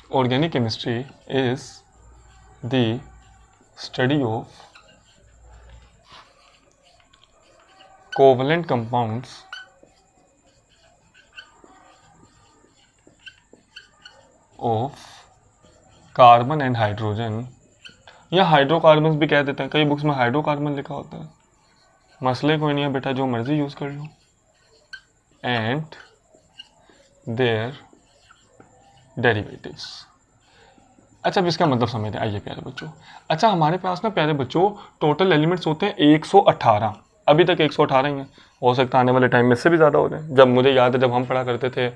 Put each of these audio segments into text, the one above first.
Organic chemistry is the study of covalent compounds of carbon and hydrogen, या hydrocarbon भी कह देते हैं, कई बुक्स में हाइड्रोकार्बन लिखा होता है, मसले कोई नहीं है बेटा, जो मर्जी यूज कर लो, एंड देयर डेरिवेटिव्स। अच्छा, अब इसका मतलब समझते हैं, आइए प्यारे बच्चों। अच्छा, हमारे पास ना प्यारे बच्चों टोटल एलिमेंट्स होते हैं 118, अभी तक 118 ही हैं, हो सकता है आने वाले टाइम में इससे भी ज़्यादा हो जाए। जब मुझे याद है, जब हम पढ़ा करते थे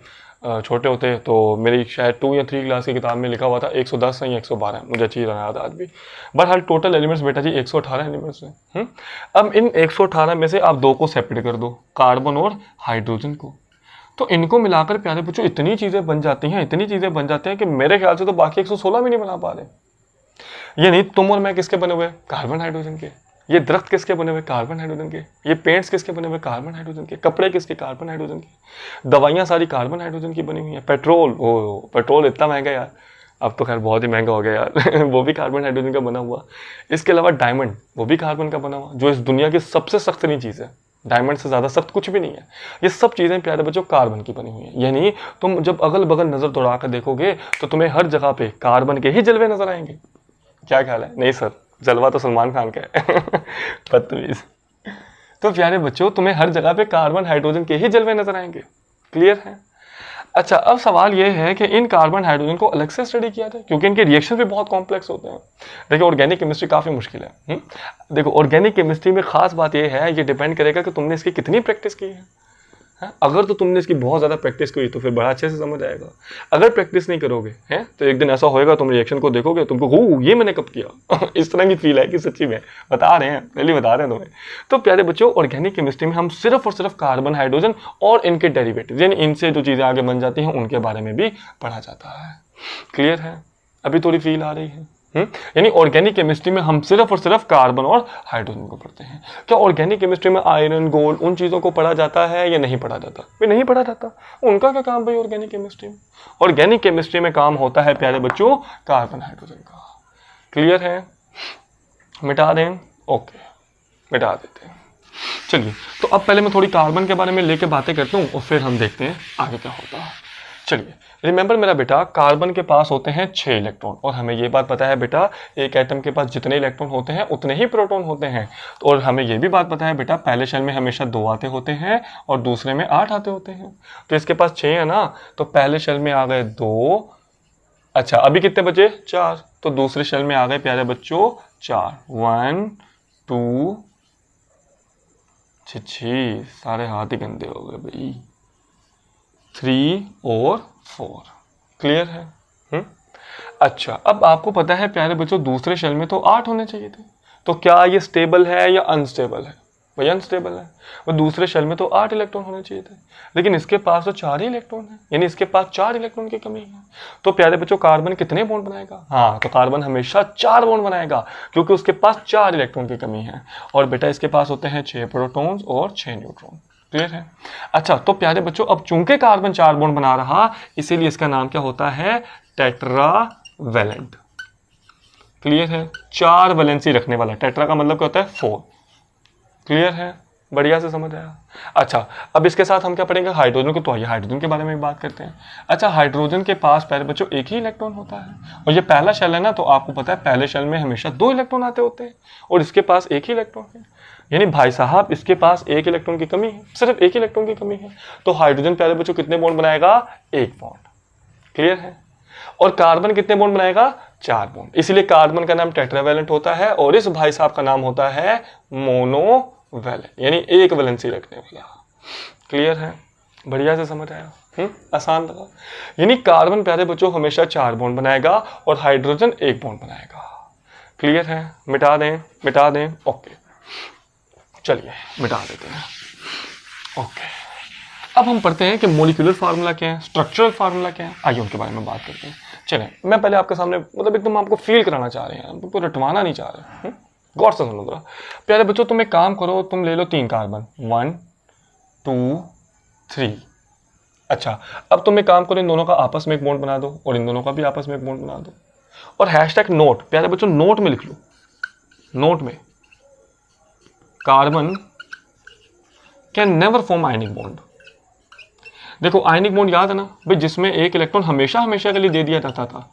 छोटे होते, तो मेरी शायद 2 या 3 क्लास की किताब में लिखा हुआ था 110 या 112, मुझे अच्छी तरह याद है आज भी। बहरहाल टोटल एलिमेंट्स बेटा जी 118 एलिमेंट्स हैं। अब इन 118 में से आप 2 को सेपरेट कर दो, कार्बन और हाइड्रोजन को, तो इनको मिलाकर प्यारे बच्चों इतनी चीज़ें बन जाती हैं, इतनी चीज़ें बन जाती हैं कि मेरे ख्याल से तो बाकी 116 भी नहीं बना पा रहे। यानी तुम और मैं किसके बने हुए? कार्बन हाइड्रोजन के। ये दरख्त किसके बने हुए? कार्बन हाइड्रोजन के। ये पेंट्स किसके बने हुए? कार्बन हाइड्रोजन के। कपड़े किसके? कार्बन हाइड्रोजन के। दवाइयाँ सारी कार्बन हाइड्रोजन की बनी हुई हैं। पेट्रोल, ओ पेट्रोल इतना महंगा यार, अब तो खैर बहुत ही महंगा हो गया यार वो भी कार्बन हाइड्रोजन का बना हुआ। इसके अलावा डायमंड, वो भी कार्बन का बना हुआ, जो इस दुनिया की सबसे सख्त चीज़ है, डायमंड से ज़्यादा सख्त कुछ भी नहीं है। ये सब चीज़ें प्यारे बच्चों कार्बन की बनी हुई हैं। यानी तुम जब अगल बगल नज़र दौड़ा कर देखोगे तो तुम्हें हर जगह पे कार्बन के ही जलवे नजर आएंगे। क्या ख्याल है? नहीं सर, जलवा तो सलमान खान का है बदतमीज। तो प्यारे बच्चों तुम्हें हर जगह पे कार्बन हाइड्रोजन के ही जलवे नजर आएंगे। क्लियर है? अच्छा, अब सवाल ये है कि इन कार्बन हाइड्रोजन को अलग से स्टडी किया जाए, क्योंकि इनके रिएक्शन भी बहुत कॉम्प्लेक्स होते हैं। देखिए, ऑर्गेनिक केमिस्ट्री काफ़ी मुश्किल है। देखो, ऑर्गेनिक केमिस्ट्री में खास बात ये है, ये डिपेंड करेगा कि तुमने इसकी कितनी प्रैक्टिस की है। अगर तो तुमने इसकी बहुत ज़्यादा प्रैक्टिस की तो फिर बड़ा अच्छे से समझ आएगा। अगर प्रैक्टिस नहीं करोगे हैं तो एक दिन ऐसा होएगा, तुम रिएक्शन को देखोगे, तुमको हो ये मैंने कब किया इस तरह की फील है कि सच्ची में बता रहे हैं, पहले बता रहे हैं तुम्हें। तो प्यारे बच्चों, ऑर्गेनिक केमिस्ट्री में हम सिर्फ और सिर्फ कार्बन हाइड्रोजन और इनके डेरिवेटिव, यानी इनसे जो चीज़ें आगे बन जाती हैं उनके बारे में भी पढ़ा जाता है। क्लियर है? अभी थोड़ी फील आ रही है? यानी ऑर्गेनिक केमिस्ट्री में हम सिर्फ और सिर्फ कार्बन और हाइड्रोजन को पढ़ते हैं। क्या ऑर्गेनिक केमिस्ट्री में आयरन, गोल्ड, उन चीज़ों को पढ़ा जाता है या नहीं पढ़ा जाता? भाई नहीं पढ़ा जाता। उनका क्या काम भाई ऑर्गेनिक केमिस्ट्री में? ऑर्गेनिक केमिस्ट्री में काम होता है प्यारे बच्चों कार्बन हाइड्रोजन का। क्लियर है? मिटा दें? ओके, मिटा देते हैं। चलिए, तो अब पहले मैं थोड़ी कार्बन के बारे में लेके बातें करता हूँ और फिर हम देखते हैं आगे क्या होता है। चलिए, रिमेंबर मेरा बेटा, कार्बन के पास होते हैं 6 इलेक्ट्रॉन, और हमें ये बात पता है बेटा, एक एटम के पास जितने इलेक्ट्रॉन होते हैं उतने ही प्रोटॉन होते हैं। और हमें ये भी बात पता है बेटा, पहले शेल में हमेशा 2 आते होते हैं और दूसरे में 8 आते होते हैं। तो इसके पास 6 है ना, तो पहले शेल में आ गए 2। अच्छा, अभी कितने बचे? 4। तो दूसरे शेल में आ गए प्यारे बच्चों 4। 1 2 6, सारे हाथ ही गंदे हो गए भाई। 3 और 4। क्लियर है? अच्छा, अब आपको पता है प्यारे बच्चों, दूसरे शेल में तो 8 होने चाहिए थे। तो क्या ये स्टेबल है या अनस्टेबल है? भाई अनस्टेबल है। वो दूसरे शेल में तो 8 इलेक्ट्रॉन होने चाहिए थे, लेकिन इसके पास तो 4 ही इलेक्ट्रॉन है, यानी इसके पास 4 इलेक्ट्रॉन की कमी है। तो प्यारे बच्चों, कार्बन कितने बॉन्ड बनाएगा? हाँ, तो कार्बन हमेशा 4 बॉन्ड बनाएगा, क्योंकि उसके पास 4 इलेक्ट्रॉन की कमी है। और बेटा इसके पास होते हैं 6 प्रोटॉन्स और 6 न्यूट्रॉन। क्लियर है? अच्छा, तो प्यारे बच्चों, अब चूंकि कार्बन 4 बॉन्ड बना रहा, इसीलिए इसका नाम क्या होता है? टेट्रावैलेंट। क्लियर है? 4 वैलेंसी रखने वाला। टेट्रा का मतलब क्या होता है? 4। क्लियर है? बढ़िया से समझ आया? अच्छा, अब इसके साथ हम क्या पढ़ेंगे? हाइड्रोजन को। तो आइए हाइड्रोजन के बारे में भी बात करते हैं। अच्छा, हाइड्रोजन के पास प्यारे बच्चों एक ही इलेक्ट्रॉन होता है, और ये पहला शेल है ना, तो आपको पता है पहले शेल में हमेशा 2 इलेक्ट्रॉन आते होते हैं, और इसके पास एक ही इलेक्ट्रॉन है। यानी भाई साहब, इसके पास 1 इलेक्ट्रॉन की कमी है, सिर्फ 1 इलेक्ट्रॉन की कमी है। तो हाइड्रोजन प्यारे बच्चों कितने बॉन्ड बनाएगा? 1 बॉन्ड। क्लियर है? और कार्बन कितने बॉन्ड बनाएगा? 4 बॉन्ड। इसलिए कार्बन का नाम टेट्रावैलेंट होता है, और इस भाई साहब का नाम होता है मोनोवैलेंट, यानी 1 वैलेंसी रखने वाला। क्लियर है? बढ़िया से समझ आया? आसान लगा? यानी कार्बन प्यारे बच्चों हमेशा 4 बॉन्ड बनाएगा और हाइड्रोजन 1 बॉन्ड बनाएगा। क्लियर है? मिटा दें? मिटा दें? ओके, चलिए मिटा देते हैं। ओके, अब हम पढ़ते हैं कि मॉलिक्यूलर फार्मूला क्या है, स्ट्रक्चरल फार्मूला क्या है। आइए उनके बारे में बात करते हैं। चलें, मैं पहले आपके सामने मतलब एकदम आपको फील कराना चाह रहे हैं, आपको रटवाना नहीं चाह रहे। गौर से सुनो जरा। प्यारे बच्चों, तुम एक काम करो, तुम ले लो 3 कार्बन, 1 2 3। अच्छा, अब तुम एक काम करो, इन दोनों का आपस में एक बॉन्ड बना दो और इन दोनों का भी आपस में एक बॉन्ड बना दो, और हैशटैग नोट, प्यारे बच्चों नोट में लिख लो, नोट में carbon can never form ionic bond. देखो आयनिक बॉन्ड याद है ना भाई, जिसमें एक इलेक्ट्रॉन हमेशा हमेशा के लिए दे दिया जाता था,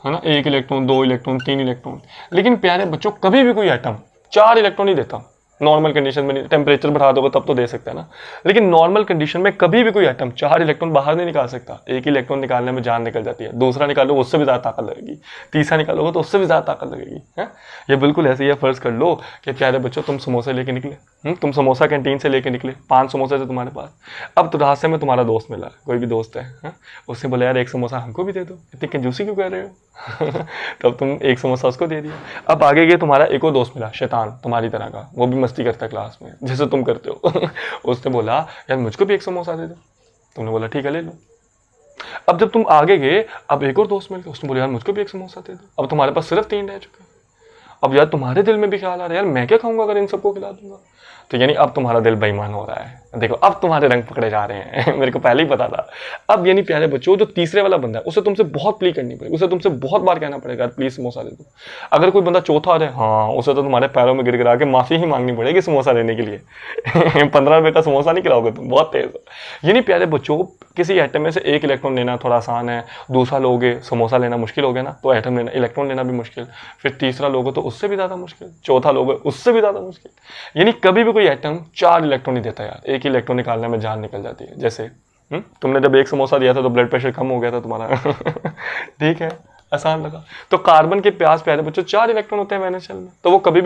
है ना, 1 इलेक्ट्रॉन 2 इलेक्ट्रॉन 3 इलेक्ट्रॉन। लेकिन प्यारे बच्चों कभी भी कोई एटम 4 इलेक्ट्रॉन ही देता, नॉर्मल कंडीशन में नहीं, टेम्परेचर बढ़ा दोगे तब तो दे सकते हैं ना, लेकिन नॉर्मल कंडीशन में कभी भी कोई एटम 4 इलेक्ट्रॉन बाहर नहीं निकाल सकता। एक ही इलेक्ट्रॉन निकालने में जान निकल जाती है, दूसरा निकालोगे उससे भी ज्यादा ताकत लगेगी, तीसरा निकालोगे तो उससे भी ज्यादा ताकत लगेगी, है। ये बिल्कुल ऐसे ही है, फर्ज कर लो कि प्यारे बच्चों तुम समोसे लेके निकले, तुम समोसा कैंटीन से लेके निकले, 5 समोसे थे तुम्हारे पास। अब तो रास्ते में तुम्हारा दोस्त मिला, कोई भी दोस्त है? उसने बोला यार 1 समोसा हमको भी दे दो, इतनी कंजूसी क्यों कर रहे हो? तब तुम 1 समोसा उसको दे दिया। अब आगे गए, तुम्हारा एक और दोस्त मिला शैतान तुम्हारी तरह का, वो भी मस्ती करता है क्लास में जैसे तुम करते हो। उसने बोला यार मुझको भी 1 समोसा दे दो, तुमने बोला ठीक है ले लो। अब जब तुम आगे गए, अब एक और दोस्त मिल गया, उसने बोला यार मुझको भी 1 समोसा दे दो। अब तुम्हारे पास सिर्फ 3 रह चुके हैं। अब यार तुम्हारे दिल में भी ख्याल आ रहा है यार मैं क्या खाऊंगा अगर इन सबको खिला दूंगा, तो यानी अब तुम्हारा दिल बेईमान हो रहा है। देखो अब तुम्हारे रंग पकड़े जा रहे हैं। मेरे को पहले ही पता था। अब यानी प्यारे बच्चों जो तीसरे वाला बंदा है उसे तुमसे बहुत प्ली करनी पड़ेगी, उसे तुमसे बहुत बार कहना पड़ेगा यार प्लीज समोसा दे दो। अगर कोई बंदा चौथा आ जाए, हाँ उसे तो तुम्हारे पैरों में गिर गिरा के माफी ही मांगनी पड़ेगी समोसा देने के लिए। 15 रुपए का समोसा नहीं खिलाओगे तुम, बहुत तेज हो। यानी प्यारे बच्चों किसी एटम में से 1 इलेक्ट्रॉन लेना थोड़ा आसान है, दूसरा लोगे समोसा लेना मुश्किल हो गया ना, तो एटम लेना इलेक्ट्रॉन लेना भी मुश्किल, फिर तीसरा लोगे तो उससे भी ज्यादा मुश्किल, चौथा लोगे उससे भी ज्यादा मुश्किल। यानी कभी भी कोई एटम 4 इलेक्ट्रॉन नहीं देता यार, 1 इलेक्ट्रॉन निकालने में जान निकल जाती है। जैसे तुमने जब 1 समोसा दिया था तो ब्लड प्रेशर कम हो गया था तुम्हारा। ठीक है, आसान लगा। तो कार्बन के पास प्यारे बच्चों 4 इलेक्ट्रॉन होते हैं वैलेंस शेल में, तो वो कभी भी